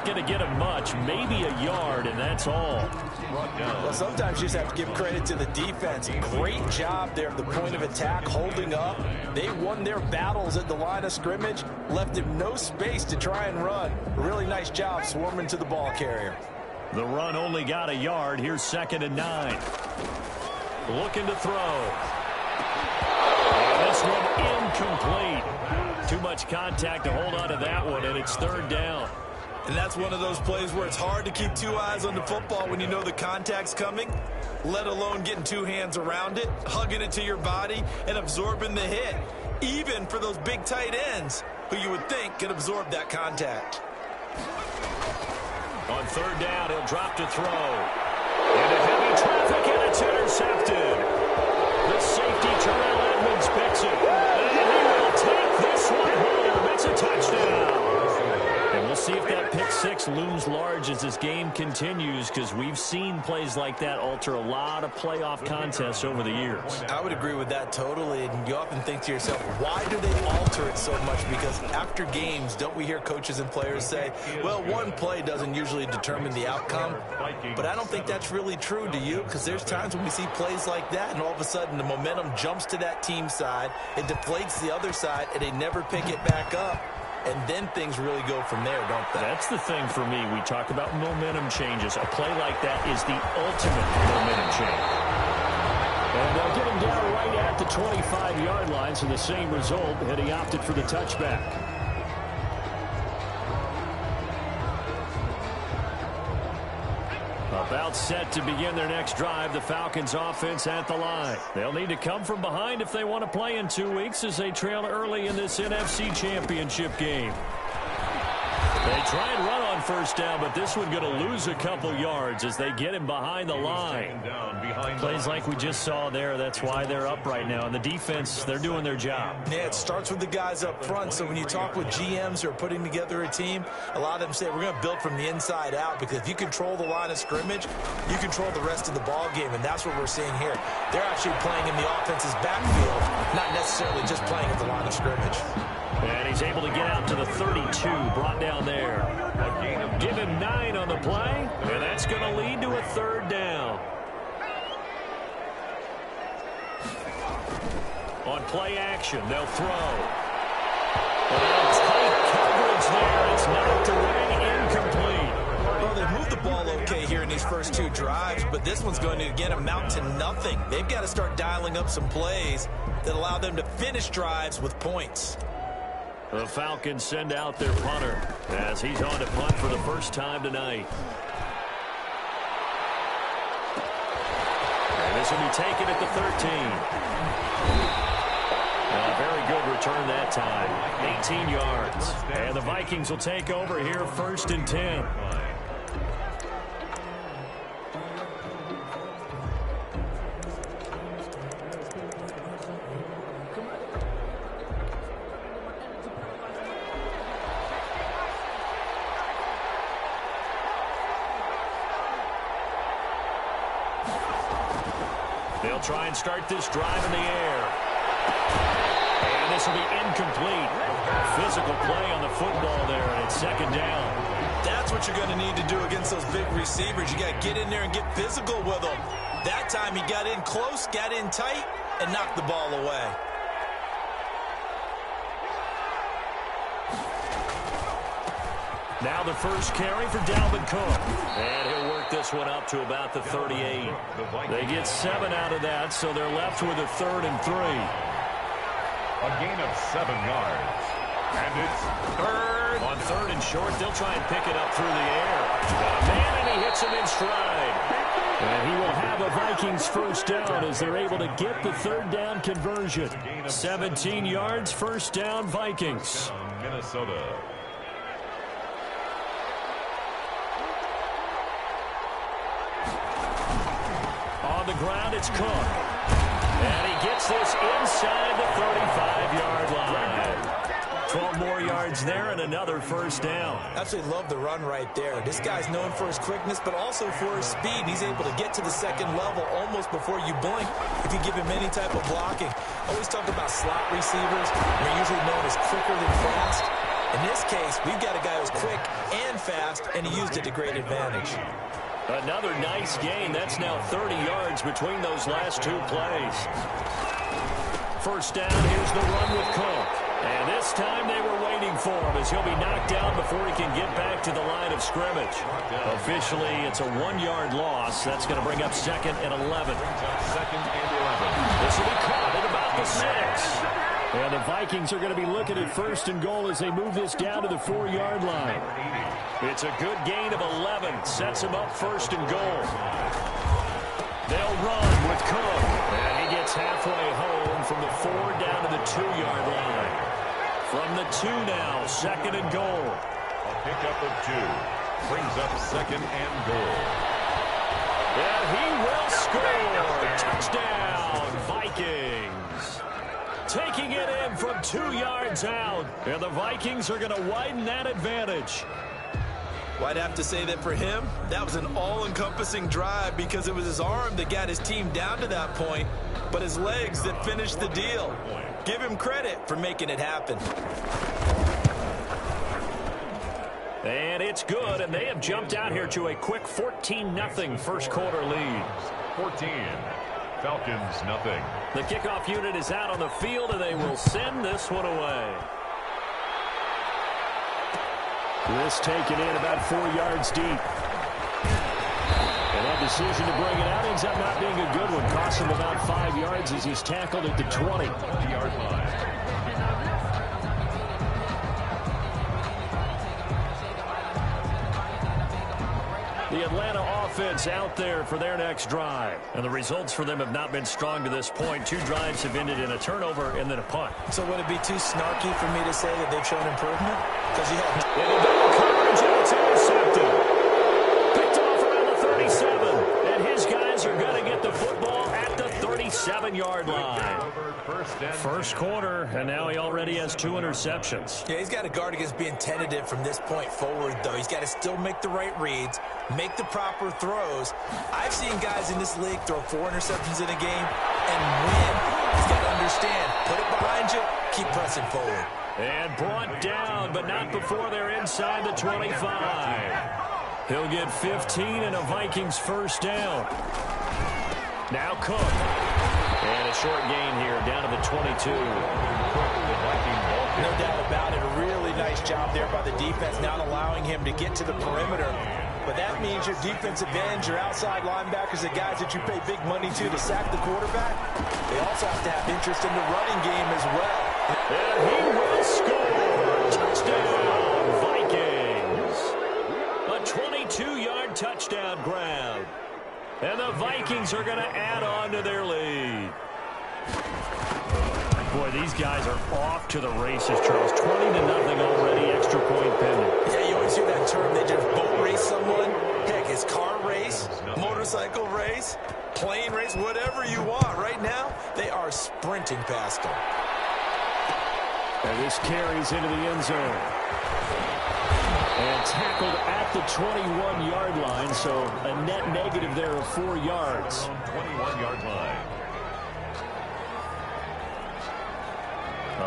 going to get him much, maybe a yard, and that's all. Well, sometimes you just have to give credit to the defense. Great job there at the point of attack, holding up. They won their battles at the line of scrimmage, left him no space to try and run. Really nice job swarming to the ball carrier. The run only got a yard. Here's 2nd and 9. Looking to throw. And this one incomplete. Too much contact to hold on to that one, and it's 3rd down. And that's one of those plays where it's hard to keep 2 eyes on the football when you know the contact's coming, let alone getting 2 hands around it, hugging it to your body, and absorbing the hit, even for those big tight ends who you would think could absorb that contact. On 3rd down, he'll drop to throw. Into heavy traffic, and it's intercepted. The safety, Terrell Edmonds, picks it. And he will take this one home. It's a touchdown. And we'll see if that pick 6 looms large as this game continues, because we've seen plays like that alter a lot of playoff contests over the years. I would agree with that totally. And you often think to yourself, why do they alter it so much? Because after games, don't we hear coaches and players say, well, one play doesn't usually determine the outcome. But I don't think that's really true, do you? Because there's times when we see plays like that, and all of a sudden the momentum jumps to that team side, it deflates the other side, and they never pick it back up. And then things really go from there, don't they? That's the thing for me. We talk about momentum changes. A play like that is the ultimate momentum change. And they'll get him down right at the 25-yard line, so the same result, and he opted for the touchback. About set to begin their next drive, the Falcons offense at the line. They'll need to come from behind if they want to play in 2 weeks as they trail early in this NFC Championship game. They try and run on 1st down, but this one going to lose a couple yards as they get him behind the line. Plays like we just saw there, that's why they're up right now. And the defense, they're doing their job. Yeah, it starts with the guys up front. So when you talk with GMs who are putting together a team, a lot of them say we're going to build from the inside out, because if you control the line of scrimmage, you control the rest of the ball game, and that's what we're seeing here. They're actually playing in the offense's backfield, not necessarily just playing at the line of scrimmage. And he's able to get out to the 32, brought down there. Give him 9 on the play, and that's going to lead to a 3rd down. On play action, they'll throw. And tight coverage there. It's knocked away, incomplete. Well, they've moved the ball okay here in these first 2 drives, but this one's going to, again, amount to nothing. They've got to start dialing up some plays that allow them to finish drives with points. The Falcons send out their punter as he's on to punt for the first time tonight. And this will be taken at the 13. A very good return that time. 18 yards. And the Vikings will take over here 1st and 10. They'll try and start this drive in the air. And this will be incomplete. Physical play on the football there, and it's 2nd down. That's what you're going to need to do against those big receivers. You got to get in there and get physical with them. That time he got in close, got in tight, and knocked the ball away. Now the first carry for Dalvin Cook. And he'll work this one up to about the 38. They get 7 out of that, so they're left with a 3rd and 3. A gain of 7 yards. And it's 3rd. On 3rd and short, they'll try and pick it up through the air. Man, and he hits him in stride. And he will have a Vikings 1st down as they're able to get the 3rd down conversion. 17 yards, 1st down, Vikings. Minnesota. On the ground, it's Cook. And he gets this inside the 35-yard line. 12 more yards there and another 1st down. Absolutely love the run right there. This guy's known for his quickness, but also for his speed. He's able to get to the 2nd level almost before you blink if you give him any type of blocking. Always talk about slot receivers. They're usually known as quicker than fast. In this case, we've got a guy who's quick and fast, and he used it to great advantage. Another nice gain. That's now 30 yards between those last two plays. First down, here's the run with Cook. And this time they were waiting for him as he'll be knocked down before he can get back to the line of scrimmage. Officially, it's a 1-yard loss. That's going to bring up 2nd and 11. Second and 11. This will be caught at about the 6. And the Vikings are going to be looking at 1st and goal as they move this down to the 4-yard line. It's a good gain of 11. Sets them up 1st and goal. They'll run with Cook. And he gets halfway home from the 4 down to the 2-yard line. From the 2 now, 2nd and goal. A pickup of 2. Brings up 2nd and goal. And he will score. Touchdown, Vikings. Taking it in from 2 yards out. And the Vikings are going to widen that advantage. Well, I'd have to say that for him, that was an all-encompassing drive because it was his arm that got his team down to that point, but his legs that finished the deal. Give him credit for making it happen. And it's good, and they have jumped out here to a quick 14-0 first quarter lead. 14. Falcons, nothing. The kickoff unit is out on the field, and they will send this one away. This taken in about 4 yards deep. And that decision to bring it out ends up not being a good one. Costs him about 5 yards as he's tackled at the 20. 20-yard line. The Atlanta offense out there for their next drive. And the results for them have not been strong to this point. 2 drives have ended in a turnover and then a punt. So would it be too snarky for me to say that they've shown improvement? Because you have coverage, and it's intercepted. Picked off around the 37. And his guys are going to get the football at the 37-yard line. First quarter, and now he already has 2 interceptions. Yeah, he's got to guard against being tentative from this point forward, though. He's got to still make the right reads, make the proper throws. I've seen guys in this league throw 4 interceptions in a game and win. He's got to understand, put it behind you, keep pressing forward. And brought down, but not before they're inside the 25. He'll get 15 and a Vikings first down. Now Cook. And a short gain here down to the 22. No doubt about it. A really nice job there by the defense, not allowing him to get to the perimeter. But that means your defensive ends, your outside linebackers, the guys that you pay big money to sack the quarterback, they also have to have interest in the running game as well. And he will score. Touchdown, Vikings. A 22-yard touchdown grab. And the Vikings are going to add on to their lead. Boy, these guys are off to the races, Charles. 20-0 already, extra point pending. Yeah, you always hear that term. They just boat race someone. Heck, it's car race, motorcycle race, plane race, whatever you want. Right now, they are sprinting past them. And this carries into the end zone. And tackled at the 21-yard line, so a net negative there of 4 yards. 21-yard line.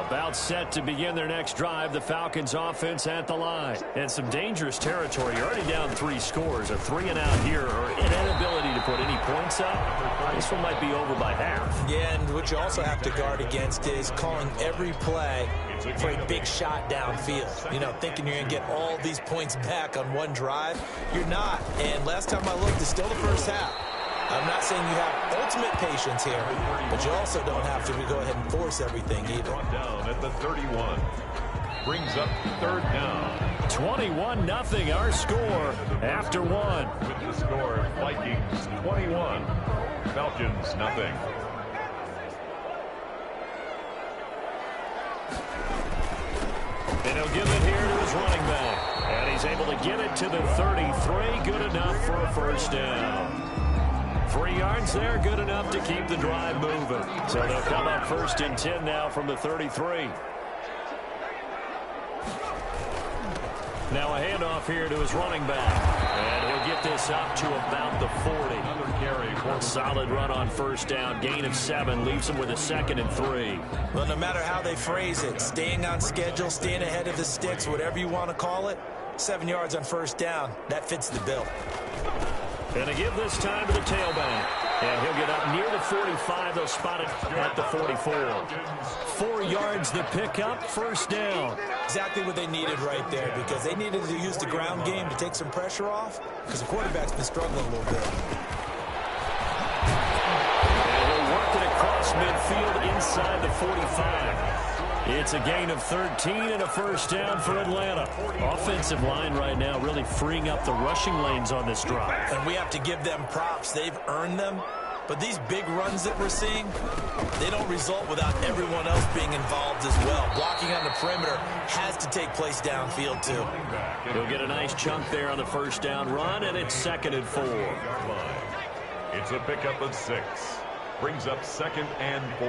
About set to begin their next drive, the Falcons offense at the line. And some dangerous territory. You're already down 3 scores. A 3-and-out here, or an inability to put any points up. This one might be over by half. Yeah, and what you also have to guard against is calling every play for a big shot downfield. You know, thinking you're going to get all these points back on one drive. You're not. And last time I looked, it's still the first half. I'm not saying you have ultimate patience here, but you also don't have to go ahead and force everything either. Brought down at the 31. Brings up 3rd down. 21-0 our score after 1. With the score, Vikings 21, Falcons nothing. And he'll give it here to his running back. And he's able to get it to the 33. Good enough for a first down. 3 yards there, good enough to keep the drive moving. So they'll come up 1st and 10 now from the 33. Now a handoff here to his running back. And he'll get pick this up to about the 40. A solid run on first down. Gain of 7 leaves them with a 2nd and 3. Well, no matter how they phrase it, staying on schedule, staying ahead of the sticks, whatever you want to call it, 7 yards on first down, that fits the bill. And to give this time to the tailback. And he'll get up near the 45. They'll spot it at the 44. 4 yards the pickup, first down. Exactly what they needed right there, because they needed to use the ground game to take some pressure off, because the quarterback's been struggling a little bit. And he'll work it across midfield inside the 45. It's a gain of 13 and a first down for Atlanta. Offensive line right now really freeing up the rushing lanes on this drive. And we have to give them props. They've earned them. But these big runs that we're seeing, they don't result without everyone else being involved as well. Blocking on the perimeter has to take place downfield, too. He'll get a nice chunk there on the first down run, and it's 2nd and 4. It's a pickup of 6. Brings up 2nd and 4.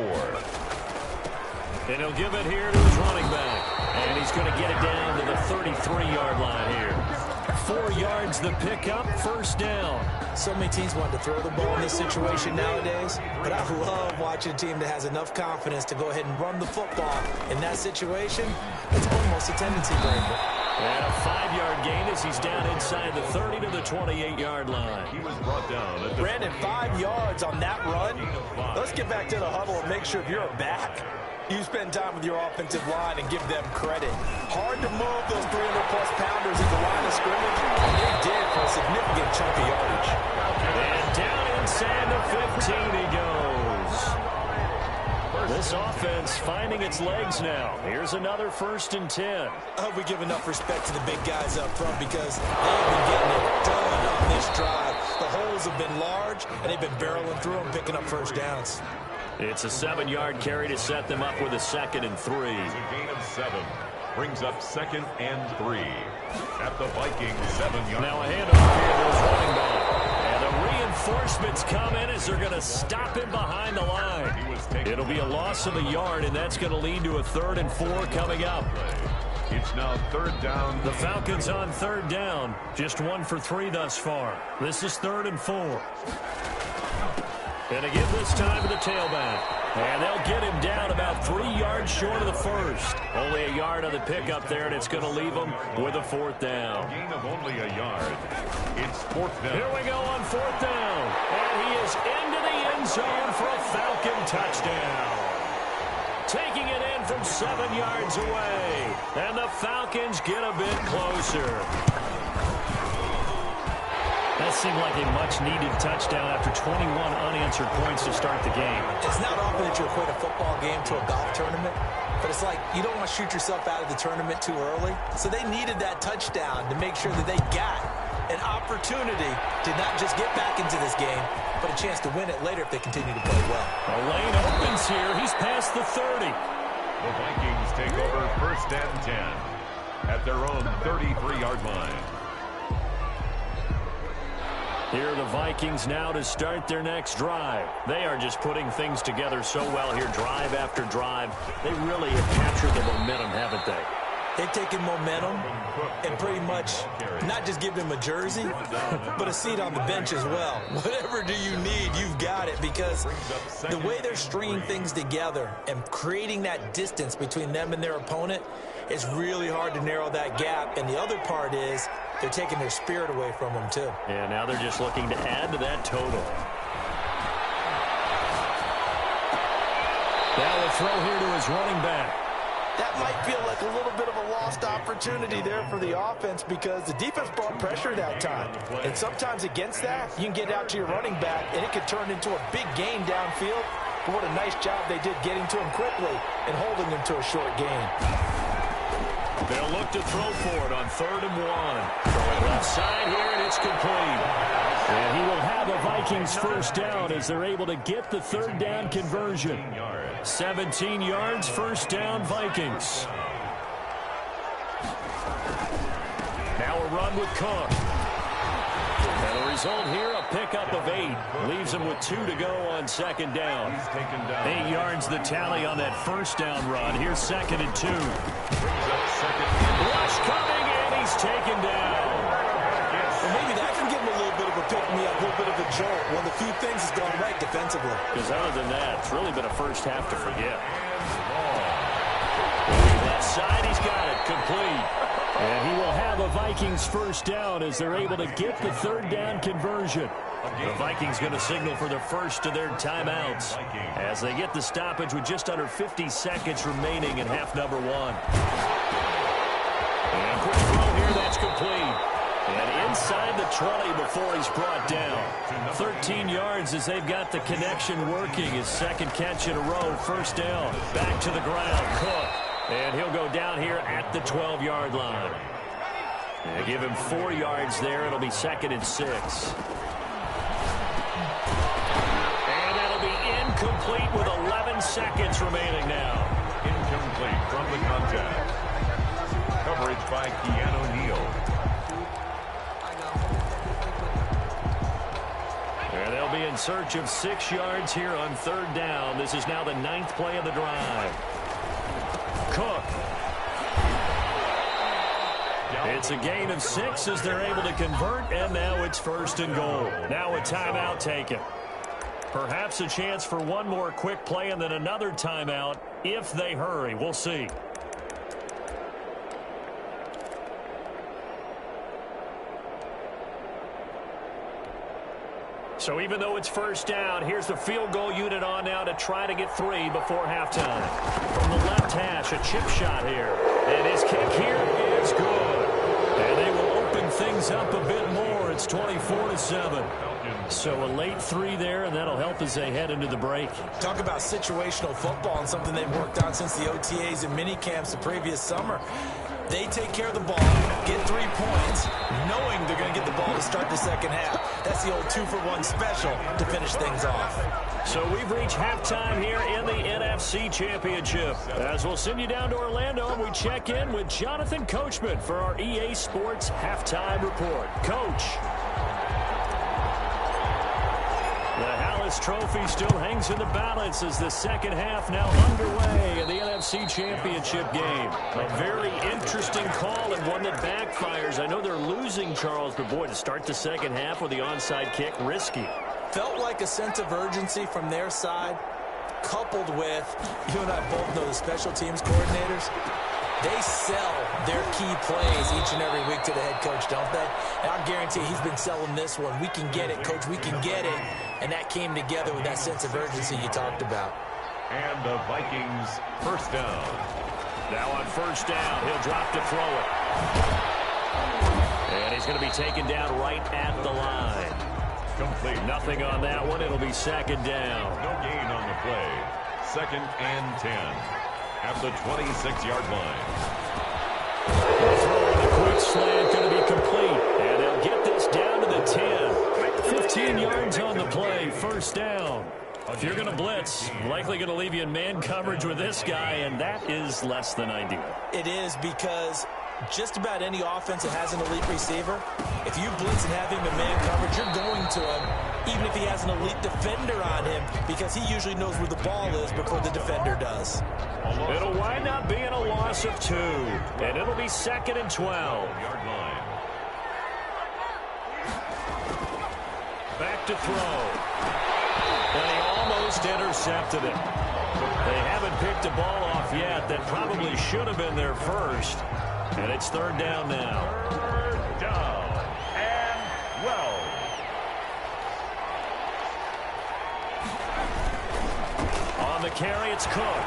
And he'll give it here to his running back. And he's going to get it down to the 33-yard line here. 4 yards the pickup, first down. So many teams want to throw the ball in this situation nowadays, but I love watching a team that has enough confidence to go ahead and run the football. In that situation, it's almost a tendency breaker. And a 5-yard gain as he's down inside the 30 to the 28-yard line. He was brought down at the Brandon, 5 yards on that run. Let's get back to the huddle and make sure if you're a back, you spend time with your offensive line and give them credit. Hard to move those 300-plus pounders at the line of scrimmage, and they did for a significant chunk of yardage. And down inside the 15 he goes. This offense finding its legs now. Here's another 1st and 10. I hope we give enough respect to the big guys up front, because they've been getting it done on this drive. The holes have been large, and they've been barreling through them, picking up first downs. It's a 7-yard carry to set them up with a 2nd and 3. It's a gain of 7. Brings up 2nd and 3. At the Vikings 7-yard. Now a handoff here to his running back. And the reinforcements come in as they're going to stop him behind the line. It'll be a loss of a yard, and that's going to lead to a 3rd and 4 coming up. It's now 3rd down. The Falcons on 3rd down. Just 1 for 3 thus far. This is 3rd and 4. And to give this time to the tailback. And they'll get him down about 3 yards short of the first. Only a yard on the pickup there, and it's going to leave him with a 4th down. Gain of only a yard. It's 4th down. Here we go on 4th down. And he is into the end zone for a Falcon touchdown. Taking it in from 7 yards away. And the Falcons get a bit closer. That seemed like a much-needed touchdown after 21 unanswered points to start the game. It's not often that you equate a football game to a golf tournament, but it's like you don't want to shoot yourself out of the tournament too early. So they needed that touchdown to make sure that they got an opportunity to not just get back into this game, but a chance to win it later if they continue to play well. The lane opens here. He's past the 30. The Vikings take over 1st and 10 at their own 33-yard line. Here are the Vikings now to start their next drive. They are just putting things together so well here, drive after drive. They really have captured the momentum, haven't they? They've taken momentum and pretty much not just given him a jersey, but a seat on the bench as well. Whatever do you need, you've got it, because the way they're stringing things together and creating that distance between them and their opponent, it's really hard to narrow that gap. And the other part is they're taking their spirit away from them, too. Yeah, now they're just looking to add to that total. Now a throw here to his running back. That might feel like a little bit of a lost opportunity there for the offense, because the defense brought pressure that time. And sometimes against that, you can get out to your running back, and it could turn into a big gain downfield. But what a nice job they did getting to him quickly and holding him to a short gain. They'll look to throw for it on 3rd and 1. Throwing left side here, and it's complete. And he will have a Vikings first down as they're able to get the 3rd down conversion. 17 yards, first down, Vikings. Now a run with Cook. And the result here, a pickup of 8. Leaves him with 2 to go on 2nd down. 8 yards the tally on that first down run. Here's 2nd and 2. Rush coming, and he's taken down. Well, maybe that can give him a little little bit of a jolt. One of the few things that's gone right defensively. Because other than that, it's really been a first half to forget. Left side, he's got it. Complete. And he will have a Vikings first down as they're able to get the third down conversion. The Vikings going to signal for the first of their timeouts as they get the stoppage with just under 50 seconds remaining in half number one. And quick throw here, that's complete. And inside the 20 before he's brought down. 13 yards as they've got the connection working. His second catch in a row, first down. Back to the ground, Cook. And he'll go down here at the 12-yard line. And give him 4 yards there. It'll be 2nd and 6. And that'll be incomplete with 11 seconds remaining now. Incomplete from the contact. Coverage by Keanu Neal. And they'll be in search of 6 yards here on third down. This is now the 9th play of the drive. Cook. It's a gain of 6 as they're able to convert, and now it's 1st and goal. Now a timeout taken. Perhaps a chance for one more quick play and then another timeout if they hurry. We'll see. So even though it's first down, here's the field goal unit on now to try to get 3 before halftime. From the left hash, a chip shot here. And his kick here is good. And they will open things up a bit more. It's 24-7. So a late 3 there, and that'll help as they head into the break. Talk about situational football and something they've worked on since the OTAs and mini camps the previous summer. They take care of the ball, get 3 points, knowing they're going to get the ball to start the second half. That's the old 2-for-1 special to finish things off. So we've reached halftime here in the NFC Championship. As we'll send you down to Orlando, we check in with Jonathan Coachman for our EA Sports Halftime Report. Coach. The Hallis Trophy still hangs in the balance as the second half now underway in the NFC Championship game. A very interesting call and one that backfires. I know they're losing, Charles, but boy, to start the second half with the onside kick, risky. Felt like a sense of urgency from their side, coupled with, you and I both know the special teams coordinators. They sell their key plays each and every week to the head coach, don't they? And I guarantee he's been selling this one. We can get it, coach. We can get it. And that came together with that sense of urgency you talked about. And the Vikings first down. Now on first down, he'll drop to throw it. And he's going to be taken down right at the line. Complete. Nothing on that one. It'll be 2nd down. No gain on the play. 2nd and 10. At the 26-yard line. The quick slant going to be complete. And they'll get this down to the 10. 15 yards on the play. First down. If you're going to blitz, likely going to leave you in man coverage with this guy, and that is less than ideal. It is, because just about any offense that has an elite receiver, if you blitz and have him in man coverage, you're going to him, even if he has an elite defender on him, because he usually knows where the ball is before the defender does. It'll wind up being a loss of 2, and it'll be 2nd and 12. Back to throw. And he almost intercepted it. They haven't picked a ball off yet. That probably should have been their first. And it's 3rd down now. 3rd down and 12. On the carry, it's Cook.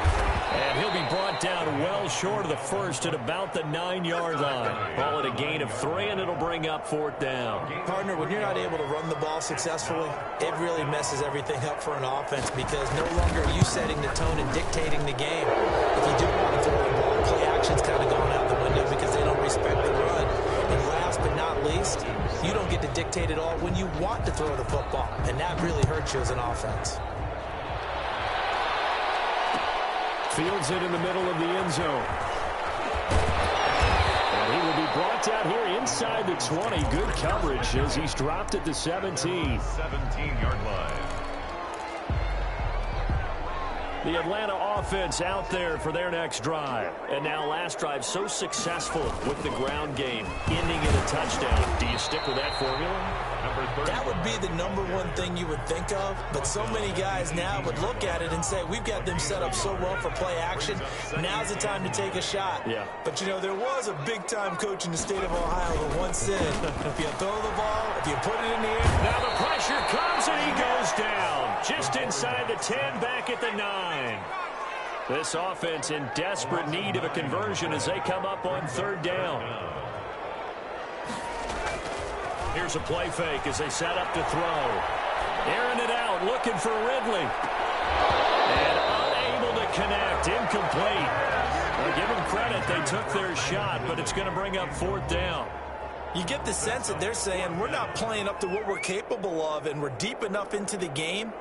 And he'll be brought down well short of the first at about the 9-yard line. Call it a gain of 3, and it'll bring up 4th down. Partner, when you're not able to run the ball successfully, it really messes everything up for an offense, because no longer are you setting the tone and dictating the game. If you do want to throw the ball, play action's kind of going out the window because they don't respect the run. And last but not least, you don't get to dictate it all when you want to throw the football, and that really hurts you as an offense. Fields it in the middle of the end zone. And he will be brought down here inside the 20. Good coverage as he's dropped at the 17. 17-yard line. The Atlanta offense out there for their next drive. And now last drive so successful with the ground game, ending in a touchdown. Do you stick with that formula? That would be the #1 thing you would think of, but so many guys now would look at it and say, we've got them set up so well for play action. Now's the time to take a shot. Yeah. But, you know, there was a big-time coach in the state of Ohio that once said, if you throw the ball, if you put it in the air. Now the pressure comes and he goes down. Just inside the 10, back at the 9. This offense in desperate need of a conversion as they come up on 3rd down. Here's a play fake as they set up to throw. Airing it out, looking for Ridley. And unable to connect, incomplete. Well, give them credit, they took their shot, but it's going to bring up 4th down. You get the sense that they're saying we're not playing up to what we're capable of, and we're deep enough into the game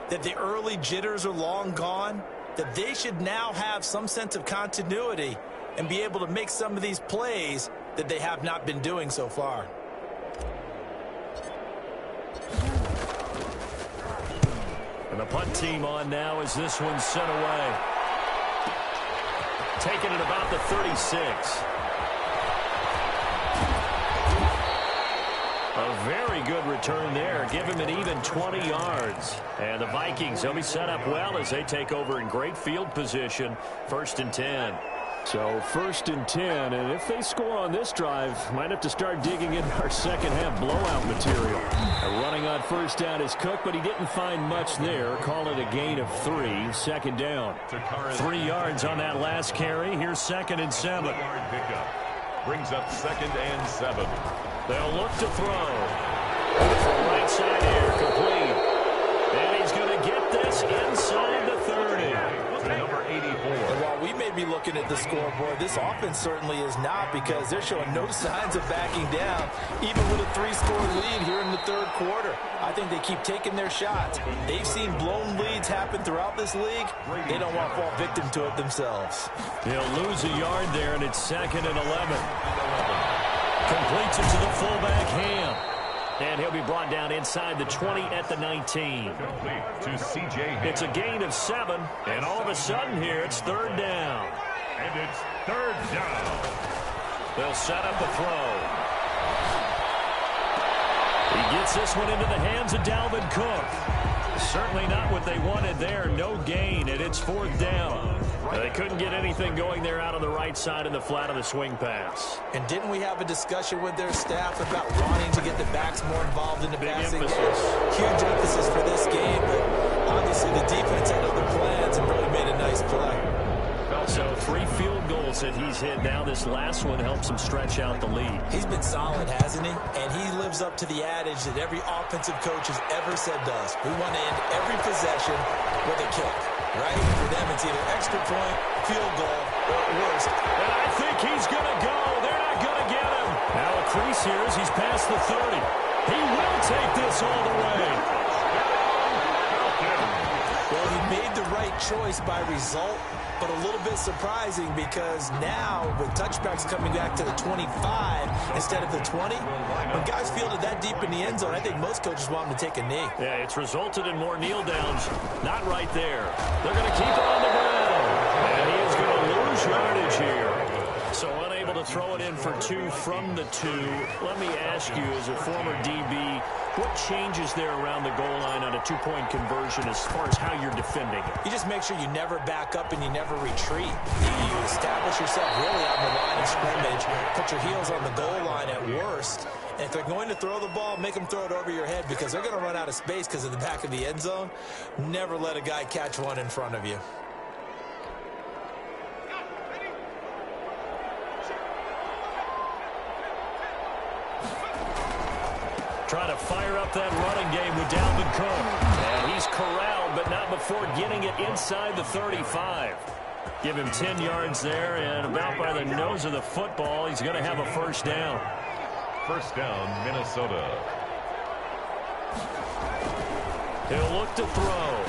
that the early jitters are long gone, that they should now have some sense of continuity and be able to make some of these plays that they have not been doing so far. And the punt team on now as this one's sent away. Taking it about the 36. A very good return there. Give him an even 20 yards. And the Vikings, they'll be set up well as they take over in great field position. 1st and 10. So 1st and 10, and if they score on this drive, might have to start digging in our second half blowout material. Running on 1st down is Cook, but he didn't find much there. Call it a gain of 3. 2nd down. 3 yards on that last carry. Here's 2nd and 7. Brings up 2nd and 7. They'll look to throw. From right side here, complete. And he's going to get this inside the 30. Number 84. And while we may be looking at the scoreboard, this offense certainly is not, because they're showing no signs of backing down, even with a 3-score lead here in the 3rd quarter. I think they keep taking their shots. They've seen blown leads happen throughout this league. They don't want to fall victim to it themselves. He'll lose a yard there, and it's 2nd and 11. Completes it to the fullback, Ham. And he'll be brought down inside the 20 at the 19. To C.J. It's a gain of 7, and all of a sudden here, it's 3rd down. And it's 3rd down. They'll set up a throw. He gets this one into the hands of Dalvin Cook. Certainly not what they wanted there. No gain, and it's 4th down. They couldn't get anything going there out on the right side in the flat of the swing pass. And didn't we have a discussion with their staff about wanting to get the backs more involved in the passing? Huge emphasis for this game, but obviously the defense had other plans and really made a nice play. So 3 field goals that he's hit now. This last one helps him stretch out the lead. He's been solid, hasn't he? And he lives up to the adage that every offensive coach has ever said to us. We want to end every possession with a kick, right? For them, it's either extra point, field goal, or at worst. And I think he's going to go. They're not going to get him. Now a crease here as he's past the 30. He will take this all the way. Well, he made the right choice by result, but a little bit surprising because now with touchbacks coming back to the 25 instead of the 20, when guys fielded that deep in the end zone, I think most coaches want them to take a knee. Yeah, it's resulted in more kneel downs. Not right there. They're going to keep it on the ground. And he is going to lose yardage here. So unable to throw it in for 2 from the 2. Let me ask you, as a former DB, what changes there around the goal line on a 2-point conversion as far as how you're defending it? You just make sure you never back up and you never retreat. You establish yourself really on the line of scrimmage, put your heels on the goal line at worst. And if they're going to throw the ball, make them throw it over your head because they're going to run out of space because of the back of the end zone. Never let a guy catch one in front of you. Trying to fire up that running game with Dalvin Cook. And he's corralled, but not before getting it inside the 35. Give him 10 yards there, and about by the nose of the football, he's going to have a 1st down. 1st down, Minnesota. He'll look to throw.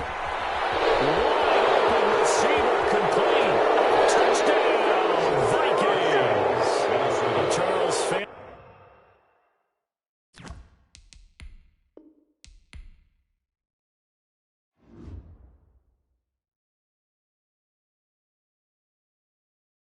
Wide open receiver complete.